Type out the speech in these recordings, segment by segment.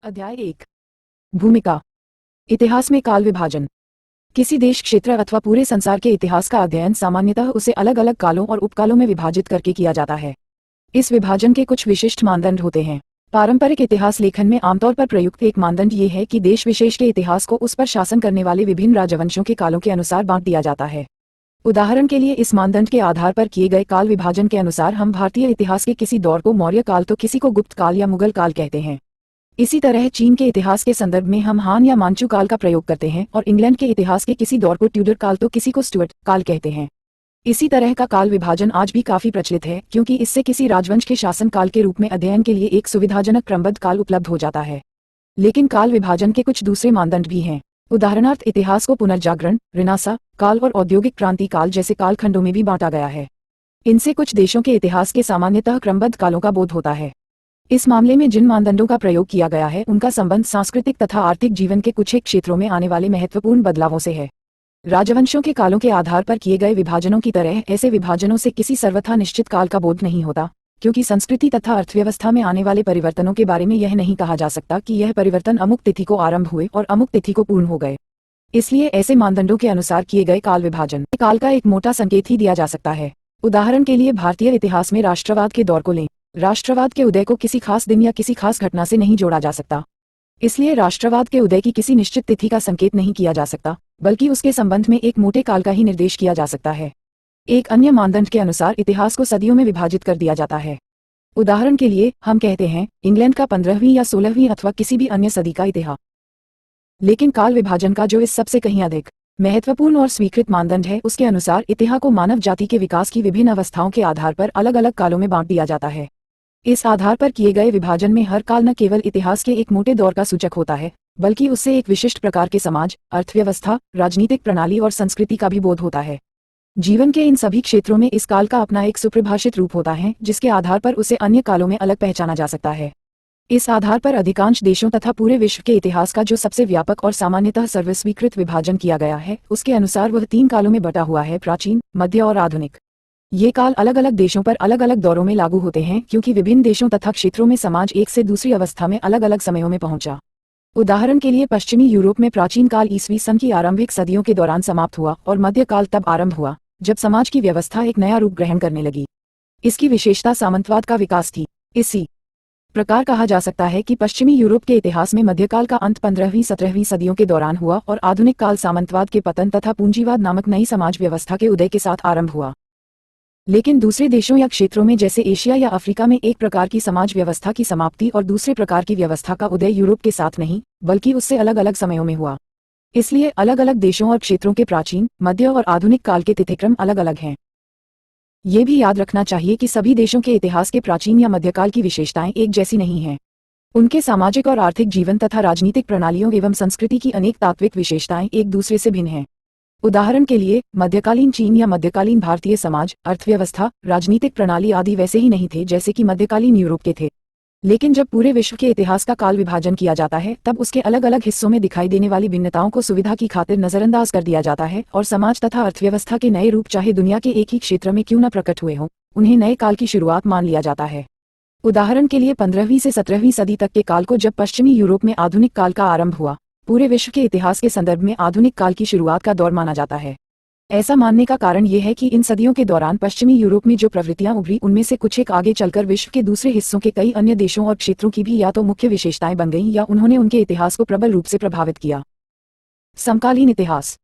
अध्याय 1। भूमिका। इतिहास में काल विभाजन। किसी देश, क्षेत्र अथवा पूरे संसार के इतिहास का अध्ययन सामान्यतः उसे अलग अलग कालों और उपकालों में विभाजित करके किया जाता है। इस विभाजन के कुछ विशिष्ट मानदंड होते हैं। पारंपरिक इतिहास लेखन में आमतौर पर प्रयुक्त एक मानदंड ये है कि देश विशेष के इतिहास को उस पर शासन करने वाले विभिन्न राजवंशों के कालों के अनुसार बांट दिया जाता है। उदाहरण के लिए, इस मानदंड के आधार पर किए गए काल विभाजन के अनुसार हम भारतीय इतिहास के किसी दौर को मौर्य काल तो किसी को गुप्त काल या मुगल काल कहते हैं। इसी तरह चीन के इतिहास के संदर्भ में हम हान या मांचू काल का प्रयोग करते हैं और इंग्लैंड के इतिहास के किसी दौर को ट्यूडर काल तो किसी को स्टुअर्ट काल कहते हैं। इसी तरह का काल विभाजन आज भी काफी प्रचलित है, क्योंकि इससे किसी राजवंश के शासन काल के रूप में अध्ययन के लिए एक सुविधाजनक क्रमबद्ध काल उपलब्ध हो जाता है। लेकिन काल विभाजन के कुछ दूसरे मानदंड भी हैं। उदाहरणार्थ, इतिहास को पुनर्जागरण, रिनासा काल और औद्योगिक क्रांति काल जैसे कालखंडों में भी बांटा गया है। इनसे कुछ देशों के इतिहास के सामान्यतः क्रमबद्ध कालों का बोध होता है। इस मामले में जिन मानदंडों का प्रयोग किया गया है उनका संबंध सांस्कृतिक तथा आर्थिक जीवन के कुछ एक क्षेत्रों में आने वाले महत्वपूर्ण बदलावों से है। राजवंशों के कालों के आधार पर किए गए विभाजनों की तरह ऐसे विभाजनों से किसी सर्वथा निश्चित काल का बोध नहीं होता, क्योंकि संस्कृति तथा अर्थव्यवस्था में आने वाले परिवर्तनों के बारे में यह नहीं कहा जा सकता कि यह परिवर्तन अमुक तिथि को आरंभ हुए और अमुक तिथि को पूर्ण हो गए। इसलिए ऐसे मानदंडों के अनुसार किए गए काल विभाजन काल का एक मोटा संकेत ही दिया जा सकता है। उदाहरण के लिए, भारतीय इतिहास में राष्ट्रवाद के दौर को लें। राष्ट्रवाद के उदय को किसी खास दिन या किसी खास घटना से नहीं जोड़ा जा सकता। इसलिए राष्ट्रवाद के उदय की किसी निश्चित तिथि का संकेत नहीं किया जा सकता, बल्कि उसके संबंध में एक मोटे काल का ही निर्देश किया जा सकता है। एक अन्य मानदंड के अनुसार इतिहास को सदियों में विभाजित कर दिया जाता है। उदाहरण के लिए, हम कहते हैं इंग्लैंड का 15वीं या 16वीं अथवा किसी भी अन्य सदी का इतिहास। लेकिन काल विभाजन का जो इस सबसे कहीं अधिक महत्वपूर्ण और स्वीकृत मानदंड है, उसके अनुसार इतिहास को मानव जाति के विकास की विभिन्न अवस्थाओं के आधार पर अलग अलग कालों में बांट दिया जाता है। इस आधार पर किए गए विभाजन में हर काल न केवल इतिहास के एक मोटे दौर का सूचक होता है, बल्कि उससे एक विशिष्ट प्रकार के समाज, अर्थव्यवस्था, राजनीतिक प्रणाली और संस्कृति का भी बोध होता है। जीवन के इन सभी क्षेत्रों में इस काल का अपना एक सुपरिभाषित रूप होता है, जिसके आधार पर उसे अन्य कालों में अलग पहचाना जा सकता है। इस आधार पर अधिकांश देशों तथा पूरे विश्व के इतिहास का जो सबसे व्यापक और सामान्यतः सर्वस्वीकृत विभाजन किया गया है, उसके अनुसार वह 3 कालों में बटा हुआ है: प्राचीन, मध्य और आधुनिक। ये काल अलग अलग देशों पर अलग अलग दौरों में लागू होते हैं, क्योंकि विभिन्न देशों तथा क्षेत्रों में समाज एक से दूसरी अवस्था में अलग अलग समयों में पहुंचा। उदाहरण के लिए, पश्चिमी यूरोप में प्राचीन काल ईस्वी सन की आरंभिक सदियों के दौरान समाप्त हुआ और मध्य काल तब आरंभ हुआ जब समाज की व्यवस्था एक नया रूप ग्रहण करने लगी। इसकी विशेषता सामंतवाद का विकास थी। इसी प्रकार कहा जा सकता है कि पश्चिमी यूरोप के इतिहास में मध्यकाल का अंत 15वीं-17वीं सदियों के दौरान हुआ और आधुनिक काल सामंतवाद के पतन तथा पूंजीवाद नामक नई समाज व्यवस्था के उदय के साथ आरंभ हुआ। लेकिन दूसरे देशों या क्षेत्रों में जैसे एशिया या अफ्रीका में एक प्रकार की समाज व्यवस्था की समाप्ति और दूसरे प्रकार की व्यवस्था का उदय यूरोप के साथ नहीं, बल्कि उससे अलग अलग समयों में हुआ। इसलिए अलग अलग देशों और क्षेत्रों के प्राचीन, मध्य और आधुनिक काल के तिथिक्रम अलग अलग हैं। ये भी याद रखना चाहिए कि सभी देशों के इतिहास के प्राचीन या मध्यकाल की विशेषताएं एक जैसी नहीं हैं। उनके सामाजिक और आर्थिक जीवन तथा राजनीतिक प्रणालियों एवं संस्कृति की अनेक तात्विक विशेषताएं एक दूसरे से भिन्न हैं। उदाहरण के लिए, मध्यकालीन चीन या मध्यकालीन भारतीय समाज, अर्थव्यवस्था, राजनीतिक प्रणाली आदि वैसे ही नहीं थे जैसे कि मध्यकालीन यूरोप के थे। लेकिन जब पूरे विश्व के इतिहास का काल विभाजन किया जाता है, तब उसके अलग अलग हिस्सों में दिखाई देने वाली भिन्नताओं को सुविधा की खातिर नजरअंदाज कर दिया जाता है और समाज तथा अर्थव्यवस्था के नए रूप चाहे दुनिया के एक ही क्षेत्र में क्यों न प्रकट हुए हों, उन्हें नए काल की शुरुआत मान लिया जाता है। उदाहरण के लिए, 15वीं से 17वीं सदी तक के काल को जब पश्चिमी यूरोप में आधुनिक काल का आरंभ हुआ, पूरे विश्व के इतिहास के संदर्भ में आधुनिक काल की शुरुआत का दौर माना जाता है। ऐसा मानने का कारण ये है कि इन सदियों के दौरान पश्चिमी यूरोप में जो प्रवृत्तियां उभरी, उनमें से कुछ एक आगे चलकर विश्व के दूसरे हिस्सों के कई अन्य देशों और क्षेत्रों की भी या तो मुख्य विशेषताएं बन गईं या उन्होंने उनके इतिहास को प्रबल रूप से प्रभावित किया। समकालीन इतिहास।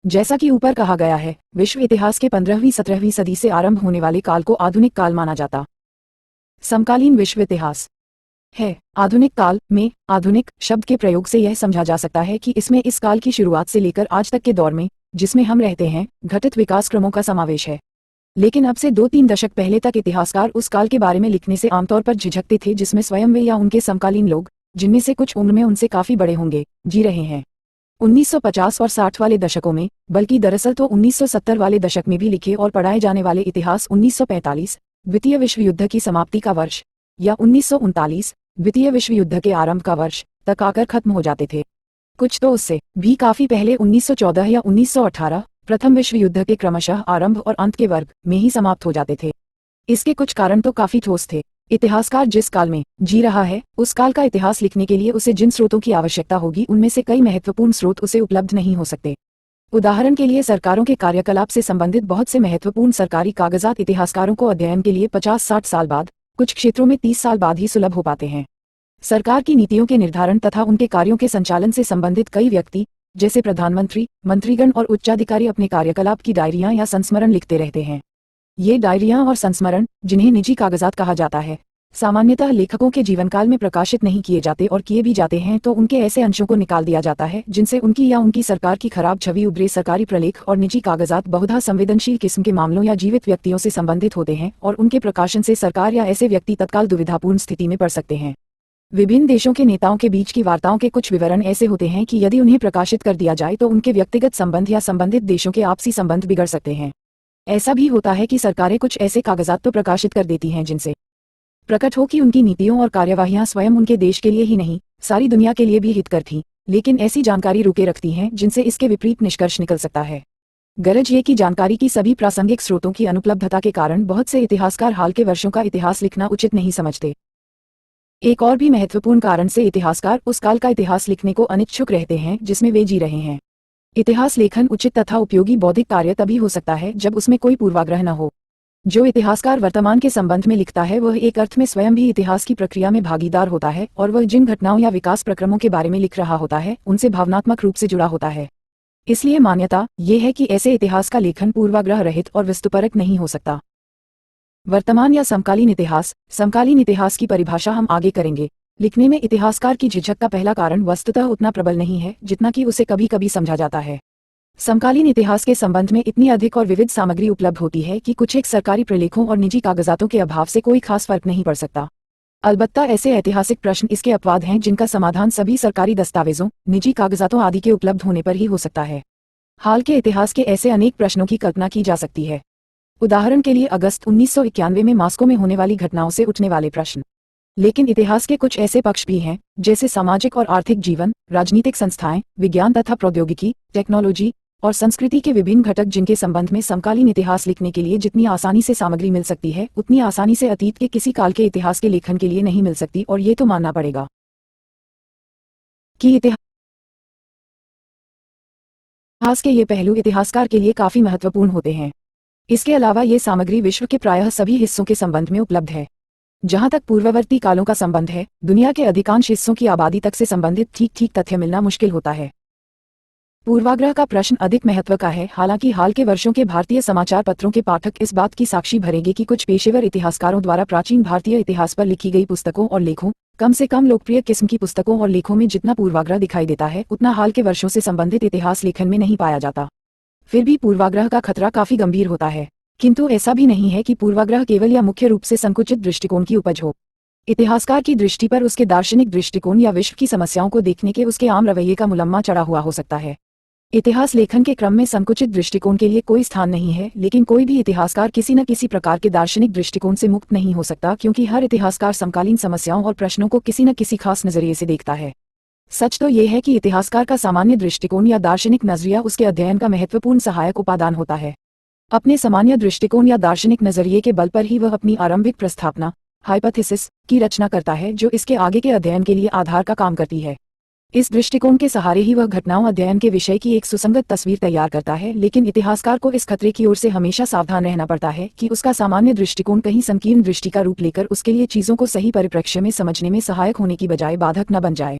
जैसा कि ऊपर कहा गया है, विश्व इतिहास के 15वीं-17वीं सदी से आरंभ होने वाले काल को आधुनिक काल माना जाता। समकालीन विश्व इतिहास है। आधुनिक काल में आधुनिक शब्द के प्रयोग से यह समझा जा सकता है कि इसमें इस काल की शुरुआत से लेकर आज तक के दौर में, जिसमें हम रहते हैं, घटित विकास क्रमों का समावेश है। लेकिन अब से 2-3 दशक पहले तक इतिहासकार उस काल के बारे में लिखने से आमतौर पर झिझकते थे जिसमें स्वयं वे या उनके समकालीन लोग, जिनमें से कुछ उम्र में उनसे काफी बड़े होंगे, जी रहे हैं। 1950 और 60 वाले दशकों में, बल्कि दरअसल तो 1970 वाले दशक में भी लिखे और पढ़ाए जाने वाले इतिहास 1945, द्वितीय विश्व युद्ध की समाप्ति का वर्ष, या 1939, द्वितीय विश्व युद्ध के आरंभ का वर्ष तक आकर खत्म हो जाते थे। कुछ तो उससे भी काफी पहले 1914 या 1918, प्रथम विश्व युद्ध के क्रमशः आरंभ और अंत के वर्ग में ही समाप्त हो जाते थे। इसके कुछ कारण तो काफी ठोस थे। इतिहासकार जिस काल में जी रहा है उस काल का इतिहास लिखने के लिए उसे जिन स्रोतों की आवश्यकता होगी उनमें से कई महत्वपूर्ण स्रोत उसे उपलब्ध नहीं हो सकते। उदाहरण के लिए सरकारों के कार्यकलाप से संबंधित बहुत से महत्वपूर्ण सरकारी कागजात इतिहासकारों को अध्ययन के लिए 50-60 साल बाद, कुछ क्षेत्रों में 30 साल बाद ही सुलभ हो पाते हैं। सरकार की नीतियों के निर्धारण तथा उनके कार्यों के संचालन से संबंधित कई व्यक्ति जैसे प्रधानमंत्री, मंत्रीगण और उच्चाधिकारी अपने कार्यकलाप की डायरियां या संस्मरण लिखते रहते हैं। ये डायरियां और संस्मरण, जिन्हें निजी कागजात कहा जाता है, सामान्यतः लेखकों के जीवनकाल में प्रकाशित नहीं किए जाते और किए भी जाते हैं तो उनके ऐसे अंशों को निकाल दिया जाता है जिनसे उनकी या उनकी सरकार की खराब छवि उभरे। सरकारी प्रलेख और निजी कागजात बहुधा संवेदनशील किस्म के मामलों या जीवित व्यक्तियों से संबंधित होते हैं और उनके प्रकाशन से सरकार या ऐसे व्यक्ति तत्काल दुविधापूर्ण स्थिति में पड़ सकते हैं। विभिन्न देशों के नेताओं के बीच की वार्ताओं के कुछ विवरण ऐसे होते हैं कि यदि उन्हें प्रकाशित कर दिया जाए तो उनके व्यक्तिगत संबंध या संबंधित देशों के आपसी संबंध बिगड़ सकते हैं। ऐसा भी होता है कि सरकारें कुछ ऐसे कागजात तो प्रकाशित कर देती हैं जिनसे प्रकट हो कि उनकी नीतियों और कार्यवाहियां स्वयं उनके देश के लिए ही नहीं, सारी दुनिया के लिए भी हितकर थीं, लेकिन ऐसी जानकारी रुके रखती हैं जिनसे इसके विपरीत निष्कर्ष निकल सकता है। गरज ये कि जानकारी की सभी प्रासंगिक स्रोतों की अनुपलब्धता के कारण बहुत से इतिहासकार हाल के वर्षों का इतिहास लिखना उचित नहीं समझते। एक और भी महत्वपूर्ण कारण से इतिहासकार उस काल का इतिहास लिखने को अनिच्छुक रहते हैं जिसमें वे जी रहे हैं। इतिहास लेखन उचित तथा उपयोगी बौद्धिक कार्य तभी हो सकता है जब उसमें कोई पूर्वाग्रह न हो। जो इतिहासकार वर्तमान के संबंध में लिखता है वह एक अर्थ में स्वयं भी इतिहास की प्रक्रिया में भागीदार होता है और वह जिन घटनाओं या विकास प्रक्रमों के बारे में लिख रहा होता है उनसे भावनात्मक रूप से जुड़ा होता है। इसलिए मान्यता ये है कि ऐसे इतिहास का लेखन पूर्वाग्रह रहित और वस्तुपरक नहीं हो सकता। वर्तमान या समकालीन इतिहास की परिभाषा हम आगे करेंगे। लिखने में इतिहासकार की झिझक का पहला कारण वस्तुतः उतना प्रबल नहीं है जितना कि उसे कभी कभी समझा जाता है। समकालीन इतिहास के संबंध में इतनी अधिक और विविध सामग्री उपलब्ध होती है कि कुछ एक सरकारी प्रलेखों और निजी कागजातों के अभाव से कोई खास फर्क नहीं पड़ सकता। अलबत्ता ऐसे ऐतिहासिक प्रश्न इसके अपवाद हैं जिनका समाधान सभी सरकारी दस्तावेजों, निजी कागजातों आदि के उपलब्ध होने पर ही हो सकता है। हाल के इतिहास के ऐसे अनेक प्रश्नों की कल्पना की जा सकती है। उदाहरण के लिए अगस्त 1991 में मॉस्को में होने वाली घटनाओं से उठने वाले प्रश्न। लेकिन इतिहास के कुछ ऐसे पक्ष भी हैं जैसे सामाजिक और आर्थिक जीवन, राजनीतिक संस्थाएं, विज्ञान तथा प्रौद्योगिकी, टेक्नोलॉजी और संस्कृति के विभिन्न घटक जिनके संबंध में समकालीन इतिहास लिखने के लिए जितनी आसानी से सामग्री मिल सकती है उतनी आसानी से अतीत के किसी काल के इतिहास के लेखन के लिए नहीं मिल सकती। और ये तो मानना पड़ेगा कि इतिहास के ये पहलू इतिहासकार के लिए काफी महत्वपूर्ण होते हैं। इसके अलावा ये सामग्री विश्व के प्रायः सभी हिस्सों के संबंध में उपलब्ध है। जहां तक पूर्ववर्ती कालों का संबंध है, दुनिया के अधिकांश हिस्सों की आबादी तक से संबंधित ठीक तथ्य मिलना मुश्किल होता है। पूर्वाग्रह का प्रश्न अधिक महत्व का है। हालांकि हाल के वर्षों के भारतीय समाचार पत्रों के पाठक इस बात की साक्षी भरेंगे कि कुछ पेशेवर इतिहासकारों द्वारा प्राचीन भारतीय इतिहास पर लिखी गई पुस्तकों और लेखों, कम से कम लोकप्रिय किस्म की पुस्तकों और लेखों में जितना पूर्वाग्रह दिखाई देता है उतना हाल के वर्षों से संबंधित इतिहास लेखन में नहीं पाया जाता। फिर भी पूर्वाग्रह का खतरा काफी गंभीर होता है, किंतु ऐसा भी नहीं है कि पूर्वाग्रह केवल या मुख्य रूप से संकुचित दृष्टिकोण की उपज हो। इतिहासकार की दृष्टि पर उसके दार्शनिक दृष्टिकोण या विश्व की समस्याओं को देखने के उसके आम रवैये का मुलम्मा चढ़ा हुआ हो सकता है। इतिहास लेखन के क्रम में संकुचित दृष्टिकोण के लिए कोई स्थान नहीं है, लेकिन कोई भी इतिहासकार किसी न किसी प्रकार के दार्शनिक दृष्टिकोण से मुक्त नहीं हो सकता, क्योंकि हर इतिहासकार समकालीन समस्याओं और प्रश्नों को किसी न किसी खास नजरिए से देखता है। सच तो यह है कि इतिहासकार का सामान्य दृष्टिकोण या दार्शनिक नजरिया उसके अध्ययन का महत्वपूर्ण सहायक उपादान होता है। अपने सामान्य दृष्टिकोण या दार्शनिक नजरिए के बल पर ही वह अपनी आरंभिक प्रस्थापना, हाइपोथेसिस, की रचना करता है जो इसके आगे के अध्ययन के लिए आधार का काम करती है। इस दृष्टिकोण के सहारे ही वह घटनाओं अध्ययन के विषय की एक सुसंगत तस्वीर तैयार करता है, लेकिन इतिहासकार को इस खतरे की ओर से हमेशा सावधान रहना पड़ता है कि उसका सामान्य दृष्टिकोण कहीं संकीर्ण दृष्टि का रूप लेकर उसके लिए चीजों को सही परिप्रेक्ष्य में समझने में सहायक होने की बजाय बाधक न बन जाए।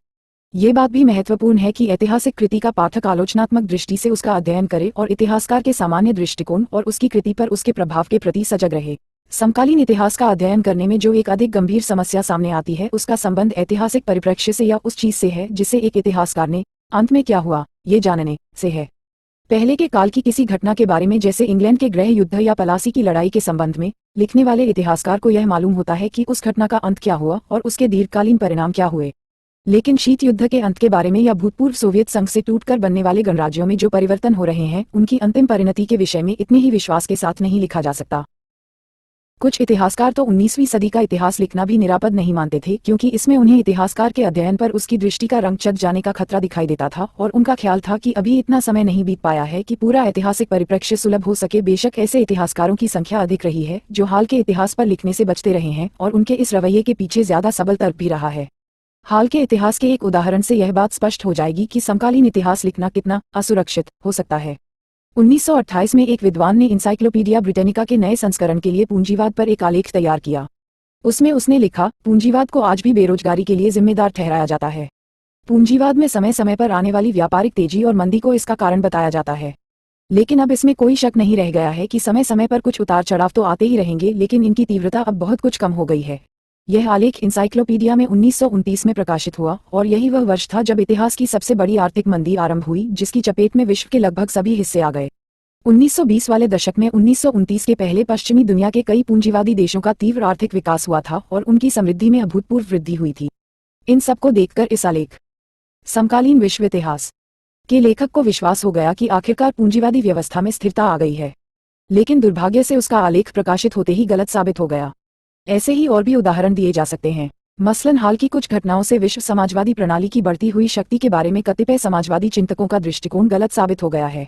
ये बात भी महत्वपूर्ण है कि ऐतिहासिक कृति का पाठक आलोचनात्मक दृष्टि से उसका अध्ययन करे और इतिहासकार के सामान्य दृष्टिकोण और उसकी कृति पर उसके प्रभाव के प्रति सजग रहे। समकालीन इतिहास का अध्ययन करने में जो एक अधिक गंभीर समस्या सामने आती है उसका संबंध ऐतिहासिक परिप्रेक्ष्य से या उस चीज से है जिसे एक इतिहासकार ने अंत में क्या हुआ ये जानने से है। पहले के काल की किसी घटना के बारे में, जैसे इंग्लैंड के गृह युद्ध या पलासी की लड़ाई के संबंध में, लिखने वाले इतिहासकार को यह मालूम होता है कि उस घटना का अंत क्या हुआ और उसके दीर्घकालीन परिणाम क्या हुए। लेकिन शीत युद्ध के अंत के बारे में या भूतपूर्व सोवियत संघ से टूटकर बनने वाले गणराज्यों में जो परिवर्तन हो रहे हैं उनकी अंतिम परिणति के विषय में इतने ही विश्वास के साथ नहीं लिखा जा सकता। कुछ इतिहासकार तो 19वीं सदी का इतिहास लिखना भी निरापद नहीं मानते थे, क्योंकि इसमें उन्हें इतिहासकार के अध्ययन पर उसकी दृष्टि का रंग चढ़ जाने का खतरा दिखाई देता था, और उनका ख्याल था कि अभी इतना समय नहीं बीत पाया है कि पूरा ऐतिहासिक परिप्रेक्ष्य सुलभ हो सके। बेशक ऐसे इतिहासकारों की संख्या अधिक रही है जो हाल के इतिहास पर लिखने से बचते रहे हैं, और उनके इस रवैये के पीछे ज्यादा सबल तर्क भी रहा है। हाल के इतिहास के एक उदाहरण से यह बात स्पष्ट हो जाएगी कि समकालीन इतिहास लिखना कितना असुरक्षित हो सकता है। 1928 में एक विद्वान ने इंसाइक्लोपीडिया ब्रिटेनिका के नए संस्करण के लिए पूंजीवाद पर एक आलेख तैयार किया। उसमें उसने लिखा, पूंजीवाद को आज भी बेरोजगारी के लिए जिम्मेदार ठहराया जाता है। पूंजीवाद में समय समय पर आने वाली व्यापारिक तेजी और मंदी को इसका कारण बताया जाता है। लेकिन अब इसमें कोई शक नहीं रह गया है कि समय समय पर कुछ उतार चढ़ाव तो आते ही रहेंगे, लेकिन इनकी तीव्रता अब बहुत कुछ कम हो गई है। यह आलेख इंसाइक्लोपीडिया में 1929 में प्रकाशित हुआ, और यही वह वर्ष था जब इतिहास की सबसे बड़ी आर्थिक मंदी आरंभ हुई, जिसकी चपेट में विश्व के लगभग सभी हिस्से आ गए। 1920 वाले दशक में 1929 के पहले पश्चिमी दुनिया के कई पूंजीवादी देशों का तीव्र आर्थिक विकास हुआ था और उनकी समृद्धि में अभूतपूर्व वृद्धि हुई थी। इन सबको देखकर इस आलेख समकालीन विश्व इतिहास के लेखक को विश्वास हो गया कि आखिरकार पूंजीवादी व्यवस्था में स्थिरता आ गई है। लेकिन दुर्भाग्य से उसका आलेख प्रकाशित होते ही गलत साबित हो गया। ऐसे ही और भी उदाहरण दिए जा सकते हैं। मसलन हाल की कुछ घटनाओं से विश्व समाजवादी प्रणाली की बढ़ती हुई शक्ति के बारे में कतिपय समाजवादी चिंतकों का दृष्टिकोण गलत साबित हो गया है।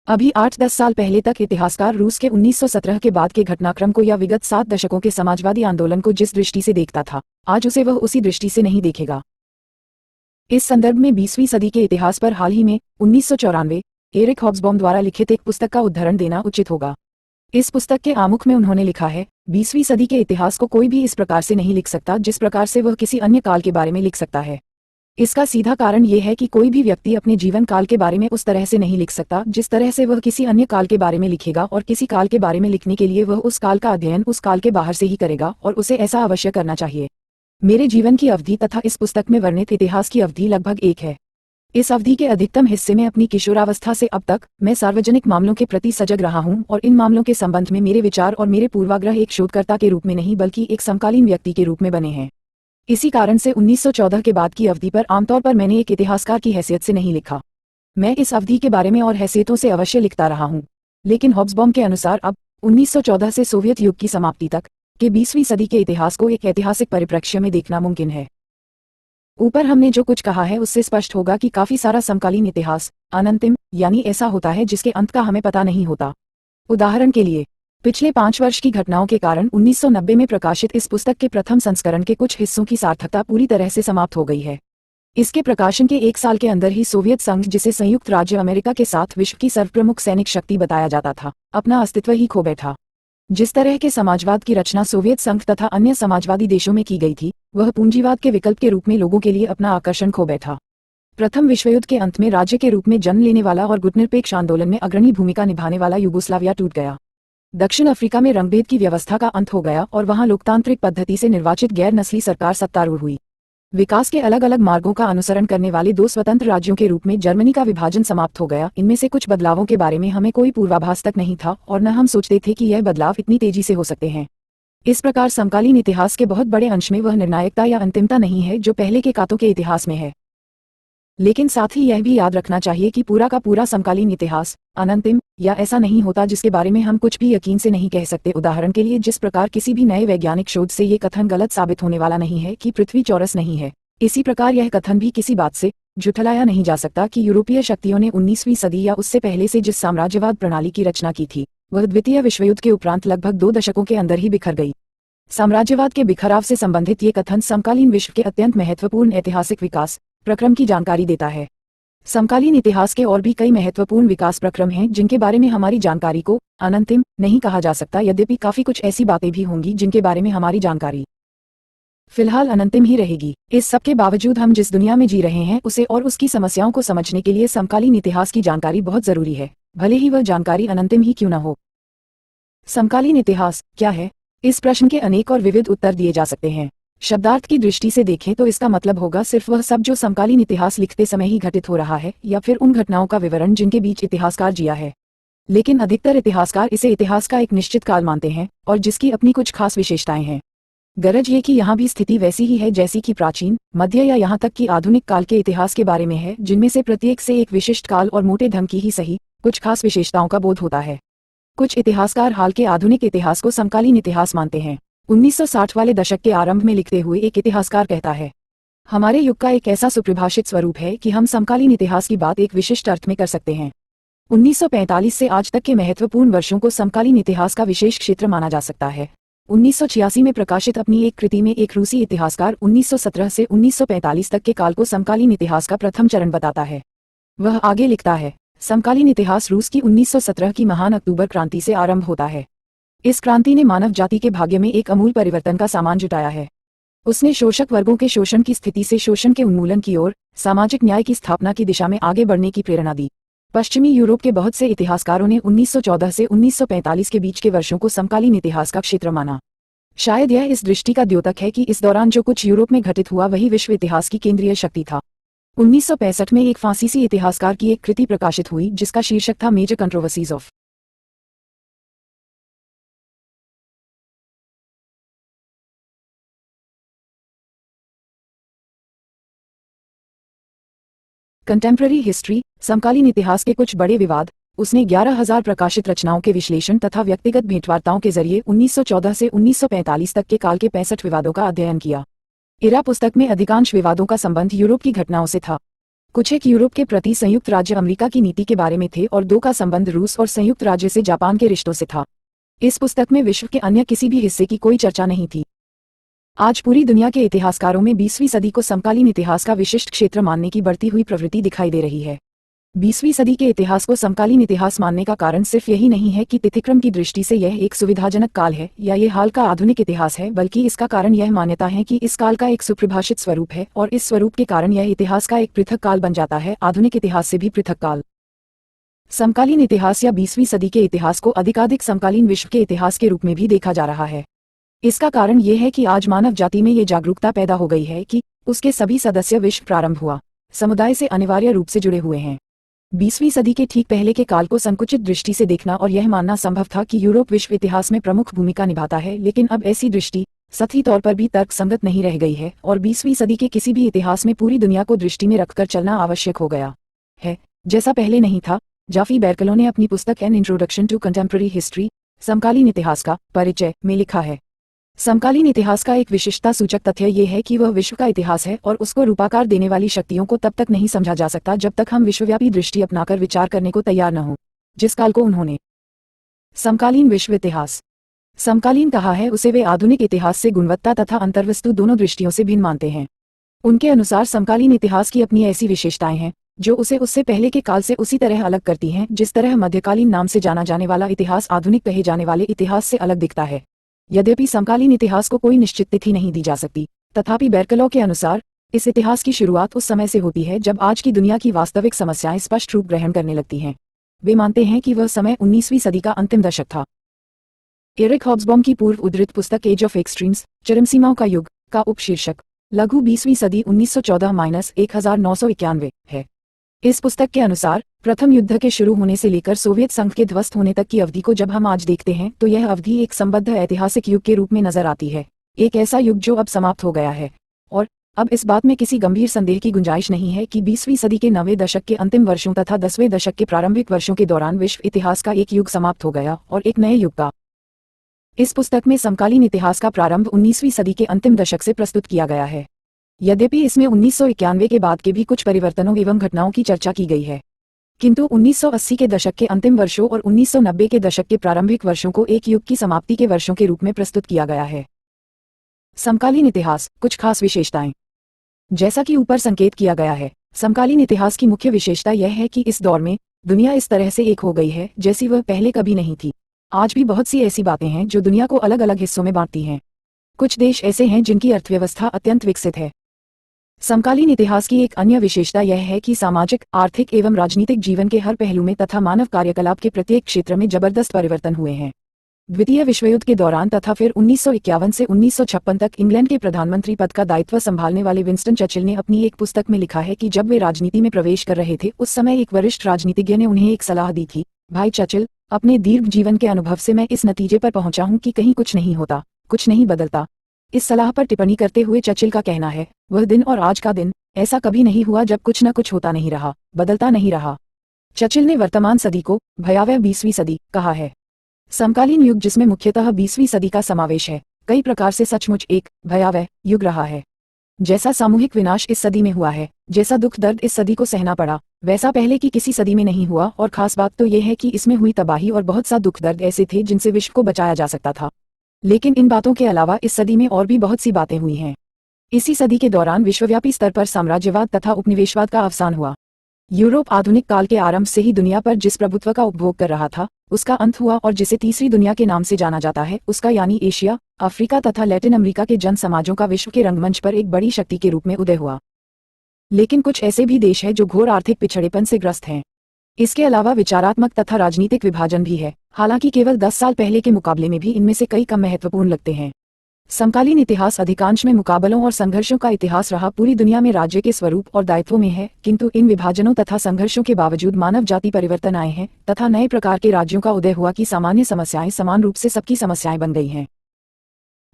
अभी 8-10 साल पहले तक इतिहासकार रूस के 1917 के बाद के घटनाक्रम को या विगत 7 दशकों के समाजवादी आंदोलन को जिस दृष्टि से देखता था, आज उसे वह उसी दृष्टि से नहीं देखेगा। इस संदर्भ में 20वीं सदी के इतिहास पर हाल ही में 1994 एरिक हॉब्सबॉम द्वारा लिखित एक पुस्तक का उद्धरण देना उचित होगा। इस पुस्तक के आमुख में उन्होंने लिखा है, 20वीं सदी के इतिहास को कोई भी इस प्रकार से नहीं लिख सकता जिस प्रकार से वह किसी अन्य काल के बारे में लिख सकता है। इसका सीधा कारण ये है कि कोई भी व्यक्ति अपने जीवन काल के बारे में उस तरह से नहीं लिख सकता जिस तरह से वह किसी अन्य काल के बारे में लिखेगा, और किसी काल के बारे में लिखने के लिए वह उस काल का अध्ययन उस काल के बाहर से ही करेगा, और उसे ऐसा अवश्य करना चाहिए। मेरे जीवन की अवधि तथा इस पुस्तक में वर्णित इतिहास की अवधि लगभग एक है। इस अवधि के अधिकतम हिस्से में अपनी किशोरावस्था से अब तक मैं सार्वजनिक मामलों के प्रति सजग रहा हूं, और इन मामलों के संबंध में मेरे विचार और मेरे पूर्वाग्रह एक शोधकर्ता के रूप में नहीं बल्कि एक समकालीन व्यक्ति के रूप में बने हैं। इसी कारण से 1914 के बाद की अवधि पर आमतौर पर मैंने एक इतिहासकार की हैसियत से नहीं लिखा। मैं इस अवधि के बारे में और हैसियतों से अवश्य लिखता रहा हूं, लेकिन हॉब्सबॉम के अनुसार अब 1914 से सोवियत युग की समाप्ति तक के 20वीं सदी के इतिहास को एक ऐतिहासिक परिप्रेक्ष्य में देखना मुमकिन है। ऊपर हमने जो कुछ कहा है उससे स्पष्ट होगा कि काफी सारा समकालीन इतिहास अनंतिम यानी ऐसा होता है जिसके अंत का हमें पता नहीं होता। उदाहरण के लिए, पिछले 5 वर्ष की घटनाओं के कारण 1990 में प्रकाशित इस पुस्तक के प्रथम संस्करण के कुछ हिस्सों की सार्थकता पूरी तरह से समाप्त हो गई है। इसके प्रकाशन के 1 साल के अंदर ही सोवियत संघ, जिसे संयुक्त राज्य अमेरिका के साथ विश्व की सर्वप्रमुख सैनिक शक्ति बताया जाता था, अपना अस्तित्व ही खो बैठा। जिस तरह के समाजवाद की रचना सोवियत संघ तथा अन्य समाजवादी देशों में की गई थी, वह पूंजीवाद के विकल्प के रूप में लोगों के लिए अपना आकर्षण खो बैठा। प्रथम विश्वयुद्ध के अंत में राज्य के रूप में जन्म लेने वाला और गुटनिरपेक्ष आंदोलन में अग्रणी भूमिका निभाने वाला यूगोस्लाविया टूट गया। दक्षिण अफ्रीका में रंगभेद की व्यवस्था का अंत हो गया और वहां लोकतांत्रिक पद्धति से निर्वाचित गैर नस्ली सरकार सत्तारूढ़ हुई। विकास के अलग अलग मार्गों का अनुसरण करने वाले 2 स्वतंत्र राज्यों के रूप में जर्मनी का विभाजन समाप्त हो गया। इनमें से कुछ बदलावों के बारे में हमें कोई पूर्वाभास तक नहीं था, और न हम सोचते थे कि यह बदलाव इतनी तेजी से हो सकते हैं। इस प्रकार समकालीन इतिहास के बहुत बड़े अंश में वह निर्णायकता या अंतिमता नहीं है जो पहले के कातों के इतिहास में है। लेकिन साथ ही यह भी याद रखना चाहिए कि पूरा का पूरा समकालीन इतिहास अनंतिम या ऐसा नहीं होता जिसके बारे में हम कुछ भी यकीन से नहीं कह सकते। उदाहरण के लिए, जिस प्रकार किसी भी नए वैज्ञानिक शोध से ये कथन गलत साबित होने वाला नहीं है कि पृथ्वी चौरस नहीं है, इसी प्रकार यह कथन भी किसी बात से झुठलाया नहीं जा सकता कि यूरोपीय शक्तियों ने 19वीं सदी या उससे पहले से जिस साम्राज्यवाद प्रणाली की रचना की थी, वह द्वितीय विश्वयुद्ध के उपरांत लगभग 2 दशकों के अंदर ही बिखर गई। साम्राज्यवाद के बिखराव से संबंधित ये कथन समकालीन विश्व के अत्यंत महत्वपूर्ण ऐतिहासिक विकास प्रक्रम की जानकारी देता है। समकालीन इतिहास के और भी कई महत्वपूर्ण विकास प्रक्रम हैं जिनके बारे में हमारी जानकारी को अनंतिम नहीं कहा जा सकता, यद्यपि काफी कुछ ऐसी बातें भी होंगी जिनके बारे में हमारी जानकारी फिलहाल अनंतिम ही रहेगी। इस सब के बावजूद हम जिस दुनिया में जी रहे हैं उसे और उसकी समस्याओं को समझने के लिए समकालीन इतिहास की जानकारी बहुत जरूरी है, भले ही वह जानकारी अनंतिम ही क्यों न हो। समकालीन इतिहास क्या है? इस प्रश्न के अनेक और विविध उत्तर दिए जा सकते हैं। शब्दार्थ की दृष्टि से देखें तो इसका मतलब होगा सिर्फ वह सब जो समकालीन इतिहास लिखते समय ही घटित हो रहा है, या फिर उन घटनाओं का विवरण जिनके बीच इतिहासकार जिया है। लेकिन अधिकतर इतिहासकार इसे इतिहास का एक निश्चित काल मानते हैं और जिसकी अपनी कुछ खास विशेषताएं हैं। गरज ये कि यहाँ भी स्थिति वैसी ही है जैसी कि प्राचीन, मध्य या यहाँ तक कि आधुनिक काल के इतिहास के बारे में है, जिनमें से प्रत्येक से एक विशिष्ट काल और मोटे ढंग की ही सही कुछ खास विशेषताओं का बोध होता है। कुछ इतिहासकार हाल के आधुनिक इतिहास को समकालीन इतिहास मानते हैं। 1960 वाले दशक के आरंभ में लिखते हुए एक इतिहासकार कहता है, हमारे युग का एक ऐसा सुपरिभाषित स्वरूप है कि हम समकालीन इतिहास की बात एक विशिष्ट अर्थ में कर सकते हैं। 1945 से आज तक के महत्वपूर्ण वर्षों को समकालीन इतिहास का विशेष क्षेत्र माना जा सकता है। 1986 में प्रकाशित अपनी एक कृति में एक रूसी इतिहासकार 1917 से 1945 तक के काल को समकालीन इतिहास का प्रथम चरण बताता है। वह आगे लिखता है, समकालीन इतिहास रूस की 1917 की महान अक्टूबर क्रांति से आरंभ होता है। इस क्रांति ने मानव जाति के भाग्य में एक अमूल परिवर्तन का सामान जुटाया है। उसने शोषक वर्गों के शोषण की स्थिति से शोषण के उन्मूलन की ओर, सामाजिक न्याय की स्थापना की दिशा में आगे बढ़ने की प्रेरणा दी। पश्चिमी यूरोप के बहुत से इतिहासकारों ने 1914 से 1945 के बीच के वर्षों को समकालीन इतिहास का क्षेत्र माना। शायद यह इस दृष्टि का द्योतक है कि इस दौरान जो कुछ यूरोप में घटित हुआ वही विश्व इतिहास की केंद्रीय शक्ति था। 1965 में एक फ्रांसीसी इतिहासकार की एक कृति प्रकाशित हुई जिसका शीर्षक था major controversies of contemporary history, समकालीन इतिहास के कुछ बड़े विवाद। उसने 11,000 प्रकाशित रचनाओं के विश्लेषण तथा व्यक्तिगत भेंटवार्ताओं के जरिए 1914 से 1945 तक के काल के 65 विवादों का अध्ययन किया। इरा पुस्तक में अधिकांश विवादों का संबंध यूरोप की घटनाओं से था। कुछ एक यूरोप के प्रति संयुक्त राज्य अमेरिका की नीति के बारे में थे और दो का संबंध रूस और संयुक्त राज्य से जापान के रिश्तों से था। इस पुस्तक में विश्व के अन्य किसी भी हिस्से की कोई चर्चा नहीं थी। आज पूरी दुनिया के इतिहासकारों में 20वीं सदी को समकालीन इतिहास का विशिष्ट क्षेत्र मानने की बढ़ती हुई प्रवृत्ति दिखाई दे रही है। 20वीं सदी के इतिहास को समकालीन इतिहास मानने का कारण सिर्फ यही नहीं है कि तिथिक्रम की दृष्टि से यह एक सुविधाजनक काल है या ये हाल का आधुनिक इतिहास है, बल्कि इसका कारण यह मान्यता है कि इस काल का एक सुपरिभाषित स्वरूप है और इस स्वरूप के कारण यह इतिहास का एक पृथक काल बन जाता है, आधुनिक इतिहास से भी पृथक काल। समकालीन इतिहास या 20वीं सदी के इतिहास को अधिकाधिक समकालीन विश्व के इतिहास के रूप में भी देखा जा रहा है। इसका कारण ये है कि आज मानव जाति में ये जागरूकता पैदा हो गई है कि उसके सभी सदस्य विश्व प्रारंभ हुआ समुदाय से अनिवार्य रूप से जुड़े हुए हैं। 20वीं सदी के ठीक पहले के काल को संकुचित दृष्टि से देखना और यह मानना संभव था कि यूरोप विश्व इतिहास में प्रमुख भूमिका निभाता है, लेकिन अब ऐसी दृष्टि सतही तौर पर भी तर्कसंगत नहीं रह गई है और 20वीं सदी के किसी भी इतिहास में पूरी दुनिया को दृष्टि में रखकर चलना आवश्यक हो गया है, जैसा पहले नहीं था। जाफी बेरकलो ने अपनी पुस्तक an introduction to contemporary history, समकालीन इतिहास का परिचय में लिखा है, समकालीन इतिहास का एक विशिष्टता सूचक तथ्य ये है कि वह विश्व का इतिहास है और उसको रूपाकार देने वाली शक्तियों को तब तक नहीं समझा जा सकता जब तक हम विश्वव्यापी दृष्टि अपनाकर विचार करने को तैयार न हो, जिस काल को उन्होंने समकालीन विश्व इतिहास समकालीन कहा है, उसे वे आधुनिक इतिहास से गुणवत्ता तथा अंतर्वस्तु दोनों दृष्टियों से भिन्न मानते हैं। उनके अनुसार समकालीन इतिहास की अपनी ऐसी विशेषताएं हैं जो उसे उससे पहले के काल से उसी तरह अलग करती हैं जिस तरह मध्यकालीन नाम से जाना जाने वाला इतिहास आधुनिक कहे जाने वाले इतिहास से अलग दिखता है। यद्यपि समकालीन इतिहास को कोई निश्चित तिथि नहीं दी जा सकती, तथापि बेरकलो के अनुसार इस इतिहास की शुरुआत उस समय से होती है जब आज की दुनिया की वास्तविक समस्याएं स्पष्ट रूप ग्रहण करने लगती हैं। वे मानते हैं कि वह समय 19वीं सदी का अंतिम दशक था। एरिक हॉब्सबॉम की पूर्व उद्धृत पुस्तक एज ऑफ एक्सट्रीम्स, चरमसीमाओं का युग का उपशीर्षक लघु 20वीं सदी 1914-1991 है। इस पुस्तक के अनुसार प्रथम युद्ध के शुरू होने से लेकर सोवियत संघ के ध्वस्त होने तक की अवधि को जब हम आज देखते हैं तो यह अवधि एक संबद्ध ऐतिहासिक युग के रूप में नजर आती है, एक ऐसा युग जो अब समाप्त हो गया है। और अब इस बात में किसी गंभीर संदेह की गुंजाइश नहीं है कि 20वीं सदी के 9वें दशक के अंतिम वर्षों तथा 10वें दशक के प्रारंभिक वर्षों के दौरान विश्व इतिहास का एक युग समाप्त हो गया और एक नए युग का। इस पुस्तक में समकालीन इतिहास का प्रारंभ 19वीं सदी के अंतिम दशक से प्रस्तुत किया गया है। यद्यपि इसमें 1991 के बाद के भी कुछ परिवर्तनों एवं घटनाओं की चर्चा की गई है, किंतु 1980 के दशक के अंतिम वर्षों और 1990 के दशक के प्रारंभिक वर्षों को एक युग की समाप्ति के वर्षों के रूप में प्रस्तुत किया गया है। समकालीन इतिहास, कुछ खास विशेषताएं। जैसा कि ऊपर संकेत किया गया है, समकालीन इतिहास की मुख्य विशेषता यह है कि इस दौर में दुनिया इस तरह से एक हो गई है जैसी वह पहले कभी नहीं थी। आज भी बहुत सी ऐसी बातें हैं जो दुनिया को अलग अलग हिस्सों में बांटती हैं। कुछ देश ऐसे हैं जिनकी अर्थव्यवस्था अत्यंत विकसित है। समकालीन इतिहास की एक अन्य विशेषता यह है कि सामाजिक, आर्थिक एवं राजनीतिक जीवन के हर पहलू में तथा मानव कार्यकलाप के प्रत्येक क्षेत्र में जबरदस्त परिवर्तन हुए हैं। द्वितीय विश्वयुद्ध के दौरान तथा फिर 1951 से 1956 तक इंग्लैंड के प्रधानमंत्री पद का दायित्व संभालने वाले विंस्टन चर्चिल ने अपनी एक पुस्तक में लिखा है कि जब वे राजनीति में प्रवेश कर रहे थे उस समय एक वरिष्ठ राजनीतिज्ञ ने उन्हें एक सलाह दी थी, भाई चर्चिल, अपने दीर्घ जीवन के अनुभव से मैं इस नतीजे पर पहुंचा हूं कि कहीं कुछ नहीं होता, कुछ नहीं बदलता। इस सलाह पर टिप्पणी करते हुए चर्चिल का कहना है, वह दिन और आज का दिन ऐसा कभी नहीं हुआ जब कुछ न कुछ होता नहीं रहा, बदलता नहीं रहा। चर्चिल ने वर्तमान सदी को भयावह 20वीं सदी कहा है। समकालीन युग जिसमें मुख्यतः 20वीं सदी का समावेश है, कई प्रकार से सचमुच एक भयावह युग रहा है। जैसा सामूहिक विनाश इस सदी में हुआ है, जैसा दुख दर्द इस सदी को सहना पड़ा, वैसा पहले की किसी सदी में नहीं हुआ। और खास बात तो यह है कि इसमें हुई तबाही और बहुत सा दुख दर्द ऐसे थे जिनसे विश्व को बचाया जा सकता था। लेकिन इन बातों के अलावा इस सदी में और भी बहुत सी बातें हुई हैं। इसी सदी के दौरान विश्वव्यापी स्तर पर साम्राज्यवाद तथा उपनिवेशवाद का अवसान हुआ। यूरोप आधुनिक काल के आरंभ से ही दुनिया पर जिस प्रभुत्व का उपभोग कर रहा था, उसका अंत हुआ और जिसे तीसरी दुनिया के नाम से जाना जाता है, उसका यानी एशिया, अफ्रीका तथा लैटिन अमेरिका के जन समाजों का विश्व के रंगमंच पर एक बड़ी शक्ति के रूप में उदय हुआ। लेकिन कुछ ऐसे भी देश हैं जो घोर आर्थिक पिछड़ेपन से ग्रस्त हैं। इसके अलावा विचारात्मक तथा राजनीतिक विभाजन भी है, हालांकि केवल 10 साल पहले के मुकाबले में भी इनमें से कई कम महत्वपूर्ण लगते हैं। समकालीन इतिहास अधिकांश में मुकाबलों और संघर्षों का इतिहास रहा। पूरी दुनिया में राज्य के स्वरूप और दायित्वों में है, किंतु इन विभाजनों तथा संघर्षों के बावजूद मानव जाति परिवर्तन आए हैं तथा नए प्रकार के राज्यों का उदय हुआ कि सामान्य समस्याएं समान रूप से सबकी समस्याएं बन गई हैं।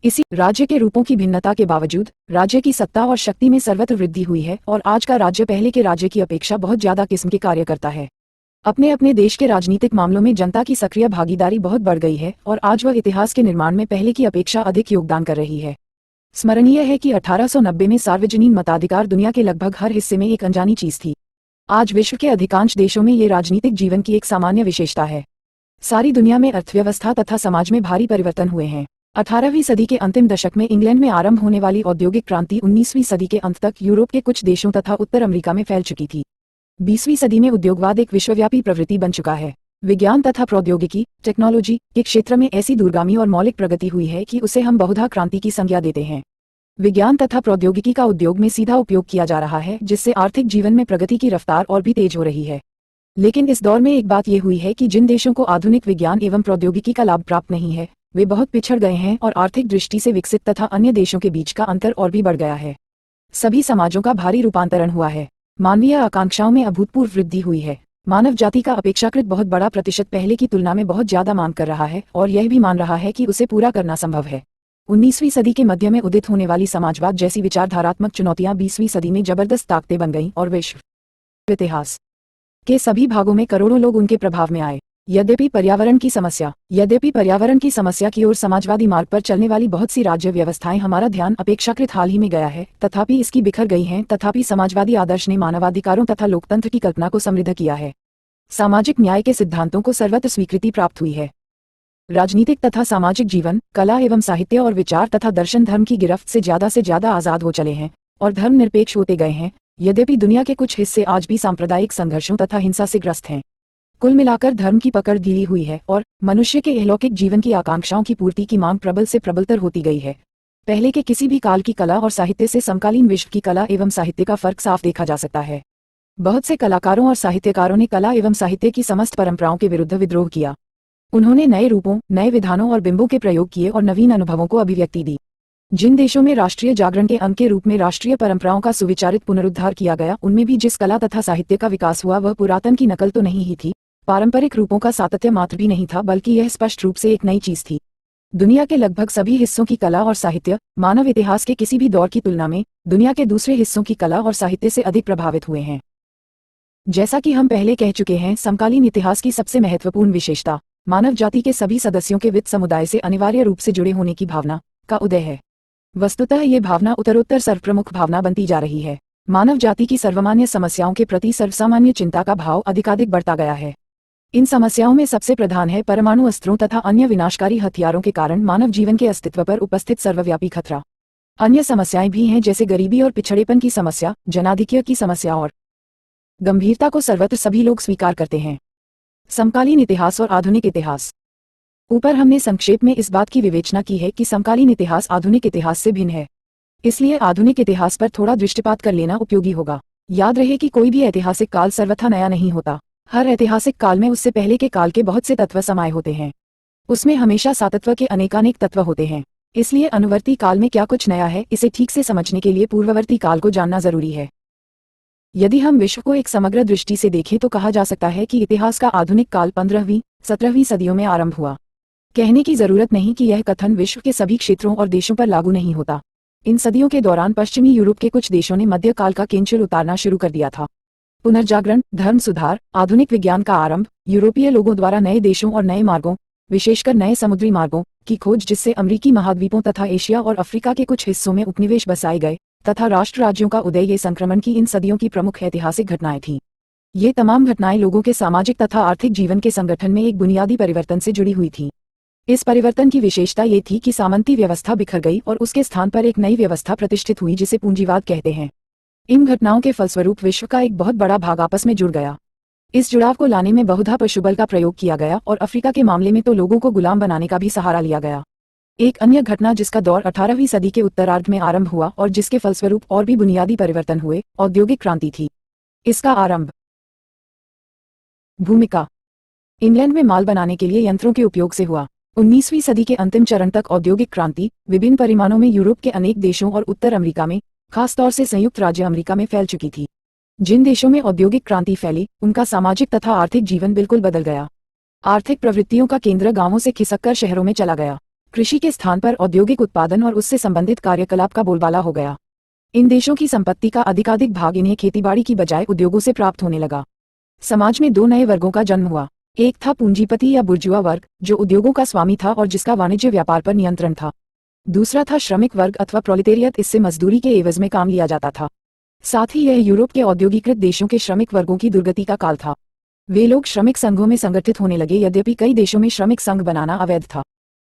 इसी राज्य के रूपों की भिन्नता के बावजूद राज्य की सत्ता और शक्ति में सर्वत्र वृद्धि हुई है और आज का राज्य पहले के राज्य की अपेक्षा बहुत ज्यादा किस्म के कार्य करता है। अपने अपने देश के राजनीतिक मामलों में जनता की सक्रिय भागीदारी बहुत बढ़ गई है और आज वह इतिहास के निर्माण में पहले की अपेक्षा अधिक योगदान कर रही है। स्मरणीय है कि 1890 में सार्वजनीन मताधिकार दुनिया के लगभग हर हिस्से में एक अनजानी चीज थी। आज विश्व के अधिकांश देशों में ये राजनीतिक जीवन की एक सामान्य विशेषता है। सारी दुनिया में अर्थव्यवस्था तथा समाज में भारी परिवर्तन हुए हैं। 18वीं सदी के अंतिम दशक में इंग्लैंड में आरंभ होने वाली औद्योगिक क्रांति 19वीं सदी के अंत तक यूरोप के कुछ देशों तथा उत्तर अमेरिका में फैल चुकी थी। 20वीं सदी में उद्योगवाद एक विश्वव्यापी प्रवृत्ति बन चुका है। विज्ञान तथा प्रौद्योगिकी टेक्नोलॉजी के क्षेत्र में ऐसी दूरगामी और मौलिक प्रगति हुई है कि उसे हम बहुधा क्रांति की संज्ञा देते हैं। विज्ञान तथा प्रौद्योगिकी का उद्योग में सीधा उपयोग किया जा रहा है, जिससे आर्थिक जीवन में प्रगति की रफ्तार और भी तेज हो रही है। लेकिन इस दौर में एक बात यह हुई है कि जिन देशों को आधुनिक विज्ञान एवं प्रौद्योगिकी का लाभ प्राप्त नहीं है, वे बहुत पिछड़ गए हैं और आर्थिक दृष्टि से विकसित तथा अन्य देशों के बीच का अंतर और भी बढ़ गया है। सभी समाजों का भारी रूपांतरण हुआ है। मानवीय आकांक्षाओं में अभूतपूर्व वृद्धि हुई है। मानव जाति का अपेक्षाकृत बहुत बड़ा प्रतिशत पहले की तुलना में बहुत ज्यादा मांग कर रहा है और यह भी मान रहा है कि उसे पूरा करना संभव है। 19वीं सदी के मध्य में उदित होने वाली समाजवाद जैसी विचारधारात्मक चुनौतियां 20वीं सदी में जबरदस्त ताकतें बन गईं और विश्व इतिहास के सभी भागों में करोड़ों लोग उनके प्रभाव में आए। यद्यपि पर्यावरण की समस्या की ओर समाजवादी मार्ग पर चलने वाली बहुत सी राज्य व्यवस्थाएं हमारा ध्यान अपेक्षाकृत हाल ही में गया है, तथापि इसकी बिखर गई हैं। तथापि समाजवादी आदर्श ने मानवाधिकारों तथा लोकतंत्र की कल्पना को समृद्ध किया है। सामाजिक न्याय के सिद्धांतों को सर्वत्र स्वीकृति प्राप्त हुई है। राजनीतिक तथा सामाजिक जीवन, कला एवं साहित्य और विचार तथा दर्शन धर्म की गिरफ्त से ज्यादा आजाद हो चले हैं और धर्म निरपेक्ष होते गए हैं। यद्यपि दुनिया के कुछ हिस्से आज भी सांप्रदायिक संघर्षों तथा हिंसा से ग्रस्त हैं। कुल मिलाकर धर्म की पकड़ ढीली हुई है और मनुष्य के अलौकिक जीवन की आकांक्षाओं की पूर्ति की मांग प्रबल से प्रबलतर होती गई है। पहले के किसी भी काल की कला और साहित्य से समकालीन विश्व की कला एवं साहित्य का फर्क साफ देखा जा सकता है। बहुत से कलाकारों और साहित्यकारों ने कला एवं साहित्य की समस्त परंपराओं के विरुद्ध विद्रोह किया। उन्होंने नए रूपों, नए विधानों और बिंबों के प्रयोग किए और नवीन अनुभवों को अभिव्यक्ति दी। जिन देशों में राष्ट्रीय जागरण के अंग के रूप में राष्ट्रीय परंपराओं का सुविचारित पुनरुद्धार किया गया, उनमें भी जिस कला तथा साहित्य का विकास हुआ वह पुरातन की नकल तो नहीं ही थी, पारंपरिक रूपों का सातत्य मात्र भी नहीं था, बल्कि यह स्पष्ट रूप से एक नई चीज थी। दुनिया के लगभग सभी हिस्सों की कला और साहित्य मानव इतिहास के किसी भी दौर की तुलना में दुनिया के दूसरे हिस्सों की कला और साहित्य से अधिक प्रभावित हुए हैं। जैसा कि हम पहले कह चुके हैं, समकालीन इतिहास की सबसे महत्वपूर्ण विशेषता मानव जाति के सभी सदस्यों के वित्त समुदाय से अनिवार्य रूप से जुड़े होने की भावना का उदय है। वस्तुतः ये भावना उत्तरोत्तर सर्वप्रमुख भावना बनती जा रही है। मानव जाति की सर्वमान्य समस्याओं के प्रति सर्वसामान्य चिंता का भाव अधिकाधिक बढ़ता गया है। इन समस्याओं में सबसे प्रधान है परमाणु अस्त्रों तथा अन्य विनाशकारी हथियारों के कारण मानव जीवन के अस्तित्व पर उपस्थित सर्वव्यापी खतरा। अन्य समस्याएं भी हैं, जैसे गरीबी और पिछड़ेपन की समस्या, जनाधिक्य की समस्या और गंभीरता को सर्वत्र सभी लोग स्वीकार करते हैं। समकालीन इतिहास और आधुनिक इतिहास। ऊपर हमने संक्षेप में इस बात की विवेचना की है कि समकालीन इतिहास आधुनिक इतिहास से भिन्न है, इसलिए आधुनिक इतिहास पर थोड़ा दृष्टिपात कर लेना उपयोगी होगा। याद रहे कि कोई भी ऐतिहासिक काल सर्वथा नया नहीं होता। हर ऐतिहासिक काल में उससे पहले के काल के बहुत से तत्व समाये होते हैं। उसमें हमेशा सातत्व के अनेकानेक तत्व होते हैं। इसलिए अनुवर्ती काल में क्या कुछ नया है, इसे ठीक से समझने के लिए पूर्ववर्ती काल को जानना जरूरी है। यदि हम विश्व को एक समग्र दृष्टि से देखें तो कहा जा सकता है कि इतिहास का आधुनिक काल 15वीं 17वीं सदियों में आरंभ हुआ। कहने की जरूरत नहीं कि यह कथन विश्व के सभी क्षेत्रों और देशों पर लागू नहीं होता। इन सदियों के दौरान पश्चिमी यूरोप के कुछ देशों ने मध्यकाल का केंचुल उतारना शुरू कर दिया था। पुनर्जागरण, धर्म सुधार, आधुनिक विज्ञान का आरंभ, यूरोपीय लोगों द्वारा नए देशों और नए मार्गों विशेषकर नए समुद्री मार्गों की खोज, जिससे अमेरिकी महाद्वीपों तथा एशिया और अफ्रीका के कुछ हिस्सों में उपनिवेश बसाए गए, तथा राष्ट्र राज्यों का उदय, ये संक्रमण की इन सदियों की प्रमुख ऐतिहासिक घटनाएं थीं। ये तमाम घटनाएं लोगों के सामाजिक तथा आर्थिक जीवन के संगठन में एक बुनियादी परिवर्तन से जुड़ी हुई थीं। इस परिवर्तन की विशेषता ये थी कि सामंती व्यवस्था बिखर गई और उसके स्थान पर एक नई व्यवस्था प्रतिष्ठित हुई, जिसे पूंजीवाद कहते हैं। इन घटनाओं के फलस्वरूप विश्व का एक बहुत बड़ा भाग आपस में जुड़ गया। इस जुड़ाव को लाने में बहुधा पशुबल का प्रयोग किया गया और अफ्रीका के मामले में तो लोगों को गुलाम बनाने का भी सहारा लिया गया। एक अन्य घटना जिसका दौर 18वीं सदी के उत्तरार्ध में आरंभ हुआ और जिसके फलस्वरूप और भी बुनियादी परिवर्तन हुए, औद्योगिक क्रांति थी। इसका आरंभ। भूमिका। इंग्लैंड में माल बनाने के लिए यंत्रों के उपयोग से हुआ। 19वीं सदी के अंतिम चरण तक औद्योगिक क्रांति विभिन्न परिमाणों में यूरोप के अनेक देशों और उत्तर अमेरिका में, खासतौर से संयुक्त राज्य अमेरिका में फैल चुकी थी। जिन देशों में औद्योगिक क्रांति फैली, उनका सामाजिक तथा आर्थिक जीवन बिल्कुल बदल गया। आर्थिक प्रवृत्तियों का केंद्र गांवों से खिसककर शहरों में चला गया। कृषि के स्थान पर औद्योगिक उत्पादन और उससे संबंधित कार्यकलाप का बोलबाला हो गया। इन देशों की संपत्ति का अधिकाधिक भाग इन्हें खेतीबाड़ी की बजाय उद्योगों से प्राप्त होने लगा। समाज में दो नए वर्गों का जन्म हुआ। एक था पूंजीपति या बुर्जुआ वर्ग, जो उद्योगों का स्वामी था और जिसका वाणिज्य व्यापार पर नियंत्रण था। दूसरा था श्रमिक वर्ग अथवा प्रोलेटेरियत, इससे मजदूरी के एवज में काम लिया जाता था। साथ ही यह यूरोप के औद्योगिकृत देशों के श्रमिक वर्गों की दुर्गति का काल था। वे लोग श्रमिक संघों में संगठित होने लगे, यद्यपि कई देशों में श्रमिक संघ बनाना अवैध था।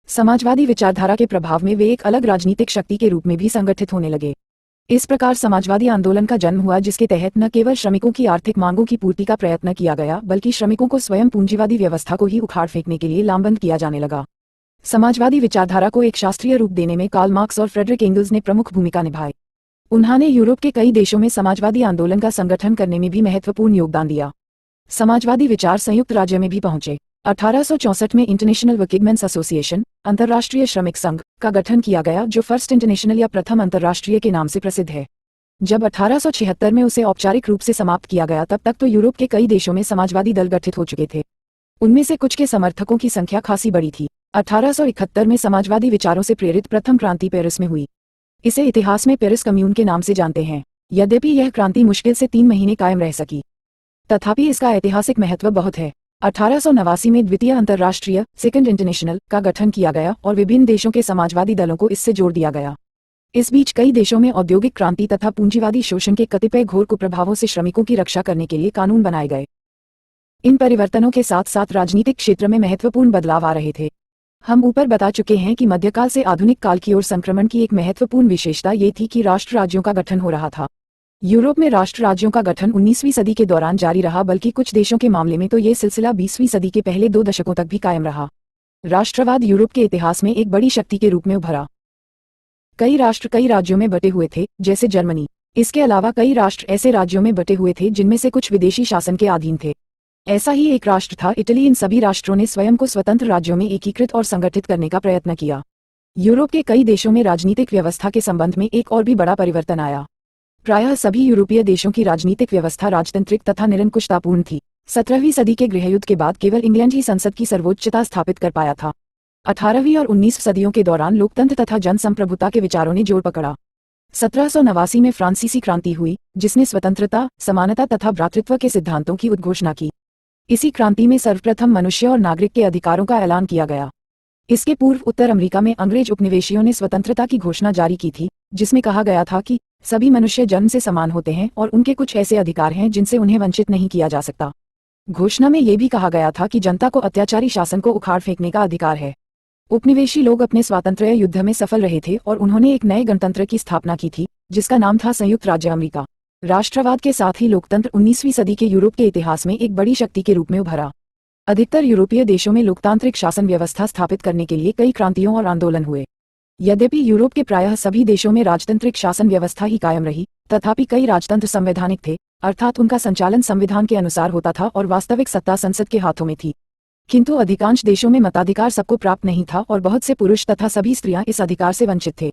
समाजवादी विचारधारा के प्रभाव में वे एक अलग राजनीतिक शक्ति के रूप में भी संगठित होने लगे। इस प्रकार समाजवादी आंदोलन का जन्म हुआ, जिसके तहत न केवल श्रमिकों की आर्थिक मांगों की पूर्ति का प्रयत्न किया गया, बल्कि श्रमिकों को स्वयं पूंजीवादी व्यवस्था को ही उखाड़ फेंकने के लिए लामबंद किया जाने लगा। समाजवादी विचारधारा को एक शास्त्रीय रूप देने में कार्ल मार्क्स और फ्रेडरिक एंगल्स ने प्रमुख भूमिका निभाई। उन्होंने यूरोप के कई देशों में समाजवादी आंदोलन का संगठन करने में भी महत्वपूर्ण योगदान दिया। समाजवादी विचार संयुक्त राज्य में भी पहुंचे। 1864 में इंटरनेशनल वर्किंगमेंस एसोसिएशन, अंतर्राष्ट्रीय श्रमिक संघ का गठन किया गया, जो फर्स्ट इंटरनेशनल या प्रथम अंतर्राष्ट्रीय के नाम से प्रसिद्ध है। जब 1876 में उसे औपचारिक रूप से समाप्त किया गया, तब तक तो यूरोप के कई देशों में समाजवादी दल गठित हो चुके थे। उनमें से कुछ के समर्थकों की संख्या खासी बड़ी थी। 1871 में समाजवादी विचारों से प्रेरित प्रथम क्रांति पेरिस में हुई। इसे इतिहास में पेरिस कम्यून के नाम से जानते हैं। यद्यपि यह क्रांति मुश्किल से 3 महीने कायम रह सकी, तथापि इसका ऐतिहासिक महत्व बहुत है। 1889 में द्वितीय अंतर्राष्ट्रीय सेकंड इंटरनेशनल का गठन किया गया और विभिन्न देशों के समाजवादी दलों को इससे जोड़ दिया गया। इस बीच कई देशों में औद्योगिक क्रांति तथा पूंजीवादी शोषण के कतिपय घोर कुप्रभावों से श्रमिकों की रक्षा करने के लिए कानून बनाए गए। इन परिवर्तनों के साथ साथ राजनीतिक क्षेत्र में महत्वपूर्ण बदलाव आ रहे थे। हम ऊपर बता चुके हैं कि मध्यकाल से आधुनिक काल की ओर संक्रमण की एक महत्वपूर्ण विशेषता ये थी कि राष्ट्र राज्यों का गठन हो रहा था। यूरोप में राष्ट्र राज्यों का गठन 19वीं सदी के दौरान जारी रहा, बल्कि कुछ देशों के मामले में तो ये सिलसिला 20वीं सदी के पहले 2 दशकों तक भी कायम रहा। राष्ट्रवाद यूरोप के इतिहास में एक बड़ी शक्ति के रूप में उभरा। कई राष्ट्र कई राज्यों में बटे हुए थे, जैसे जर्मनी। इसके अलावा कई राष्ट्र ऐसे राज्यों में बटे हुए थे जिनमें से कुछ विदेशी शासन के अधीन थे। ऐसा ही एक राष्ट्र था इटली। इन सभी राष्ट्रों ने स्वयं को स्वतंत्र राज्यों में एकीकृत और संगठित करने का प्रयत्न किया। यूरोप के कई देशों में राजनीतिक व्यवस्था के संबंध में एक और भी बड़ा परिवर्तन आया। प्रायः सभी यूरोपीय देशों की राजनीतिक व्यवस्था राजतांत्रिक तथा निरंकुशतापूर्ण थी। 17वीं सदी के गृहयुद्ध के बाद केवल इंग्लैंड ही संसद की सर्वोच्चता स्थापित कर पाया था। 18वीं और 19वीं सदियों के दौरान लोकतंत्र तथा जनसंप्रभुता के विचारों ने जोर पकड़ा। 1789 में फ्रांसीसी क्रांति हुई, जिसने स्वतंत्रता, समानता तथा भ्रातृत्व के सिद्धांतों की उद्घोषणा की। इसी क्रांति में सर्वप्रथम मनुष्य और नागरिक के अधिकारों का ऐलान किया गया। इसके पूर्व उत्तर अमेरिका में अंग्रेज उपनिवेशियों ने स्वतंत्रता की घोषणा जारी की थी, जिसमें कहा गया था कि सभी मनुष्य जन्म से समान होते हैं और उनके कुछ ऐसे अधिकार हैं जिनसे उन्हें वंचित नहीं किया जा सकता। घोषणा में यह भी कहा गया था कि जनता को अत्याचारी शासन को उखाड़ फेंकने का अधिकार है। उपनिवेशी लोग अपने स्वातंत्र्य युद्ध में सफल रहे थे और उन्होंने एक नए गणतंत्र की स्थापना की थी, जिसका नाम था संयुक्त राज्य अमेरिका। राष्ट्रवाद के साथ ही लोकतंत्र 19वीं सदी के यूरोप के इतिहास में एक बड़ी शक्ति के रूप में उभरा। अधिकतर यूरोपीय देशों में लोकतांत्रिक शासन व्यवस्था स्थापित करने के लिए कई क्रांतियों और आंदोलन हुए। यद्यपि यूरोप के प्रायः सभी देशों में राजतांत्रिक शासन व्यवस्था ही कायम रही, तथापि कई राजतंत्र संवैधानिक थे, अर्थात उनका संचालन संविधान के अनुसार होता था और वास्तविक सत्ता संसद के हाथों में थी। किंतु अधिकांश देशों में मताधिकार सबको प्राप्त नहीं था और बहुत से पुरुष तथा सभी स्त्रियां इस अधिकार से वंचित थे।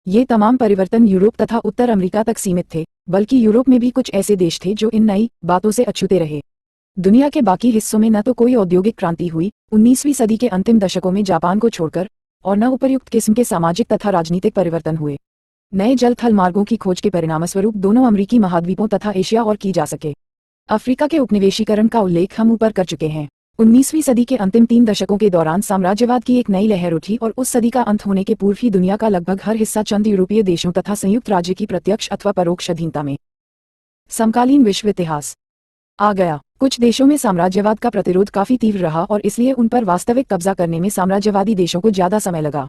ये तमाम परिवर्तन यूरोप तथा उत्तर अमेरिका तक सीमित थे, बल्कि यूरोप में भी कुछ ऐसे देश थे जो इन नई बातों से अछूते रहे। दुनिया के बाकी हिस्सों में न तो कोई औद्योगिक क्रांति हुई 19वीं सदी के अंतिम दशकों में जापान को छोड़कर, और न उपर्युक्त किस्म के सामाजिक तथा राजनीतिक परिवर्तन हुए। नए जल थल मार्गों की खोज के परिणामस्वरूप दोनों अमेरिकी महाद्वीपों तथा एशिया और की जा सके। अफ्रीका के उपनिवेशीकरण का उल्लेख हम ऊपर कर चुके हैं। 19वीं सदी के अंतिम 3 दशकों के दौरान साम्राज्यवाद की एक नई लहर उठी और उस सदी का अंत होने के पूर्व ही दुनिया का लगभग हर हिस्सा चंद यूरोपीय देशों तथा संयुक्त राज्य की प्रत्यक्ष अथवा परोक्ष अधीनता में। समकालीन विश्व इतिहास आ गया। कुछ देशों में साम्राज्यवाद का प्रतिरोध काफी तीव्र रहा और इसलिए उन पर वास्तविक कब्जा करने में साम्राज्यवादी देशों को ज्यादा समय लगा।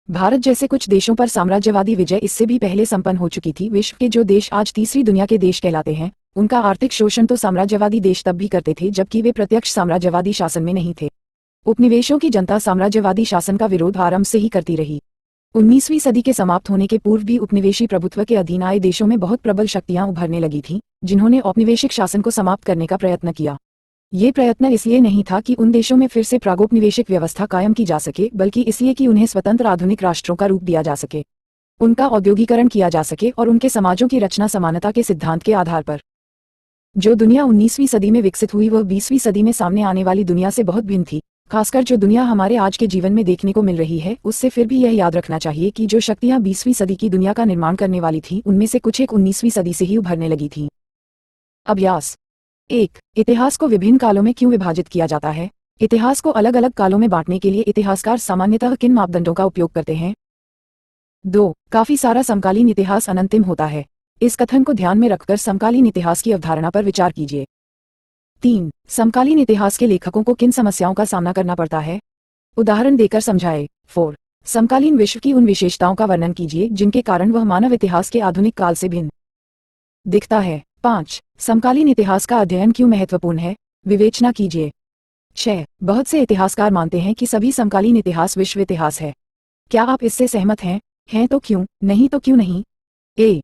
भारत जैसे कुछ देशों पर साम्राज्यवादी विजय इससे भी पहले संपन्न हो चुकी थी। विश्व के जो देश आज तीसरी दुनिया के देश कहलाते हैं, उनका आर्थिक शोषण तो साम्राज्यवादी देश तब भी करते थे जबकि वे प्रत्यक्ष साम्राज्यवादी शासन में नहीं थे। उपनिवेशों की जनता साम्राज्यवादी शासन का विरोध आरंभ से ही करती रही। 19वीं सदी के समाप्त होने के पूर्व भी उपनिवेशी प्रभुत्व के अधीन आए देशों में बहुत प्रबल शक्तियां उभरने लगी थीं, जिन्होंने औपनिवेशिक शासन को समाप्त करने का प्रयत्न किया। ये प्रयत्न इसलिए नहीं था कि उन देशों में फिर से प्रागौपनिवेशिक व्यवस्था कायम की जा सके, बल्कि इसलिए कि उन्हें स्वतंत्र आधुनिक राष्ट्रों का रूप दिया जा सके, उनका औद्योगिकरण किया जा सके और उनके समाजों की रचना समानता के सिद्धांत के आधार पर। जो दुनिया 19वीं सदी में विकसित हुई वह 20वीं सदी में सामने आने वाली दुनिया से बहुत भिन्न थी। खासकर जो दुनिया हमारे आज के जीवन में देखने को मिल रही है, उससे फिर भी यह याद रखना चाहिए कि जो शक्तियां 20वीं सदी की दुनिया का निर्माण करने वाली थीं, उनमें से कुछ एक 19वीं सदी से ही उभरने लगी थीं। अभ्यास 1. इतिहास को विभिन्न कालों में क्यों विभाजित किया जाता है? इतिहास को अलग अलग कालों में बांटने के लिए इतिहासकार सामान्यतः किन मापदंडों का उपयोग करते हैं? 2. काफी सारा समकालीन इतिहास अनंतिम होता है। इस कथन को ध्यान में रखकर समकालीन इतिहास की अवधारणा पर विचार कीजिए। 3. समकालीन इतिहास के लेखकों को किन समस्याओं का सामना करना पड़ता है? उदाहरण देकर समझाएं। 4. समकालीन विश्व की उन विशेषताओं का वर्णन कीजिए जिनके कारण वह मानव इतिहास के आधुनिक काल से भिन्न दिखता है। 5. समकालीन इतिहास का अध्ययन क्यों महत्वपूर्ण है? विवेचना कीजिए। 6. बहुत से इतिहासकार मानते हैं कि सभी समकालीन इतिहास विश्व इतिहास है। क्या आप इससे सहमत हैं? हैं तो क्यों? नहीं तो क्यों नहीं? ए.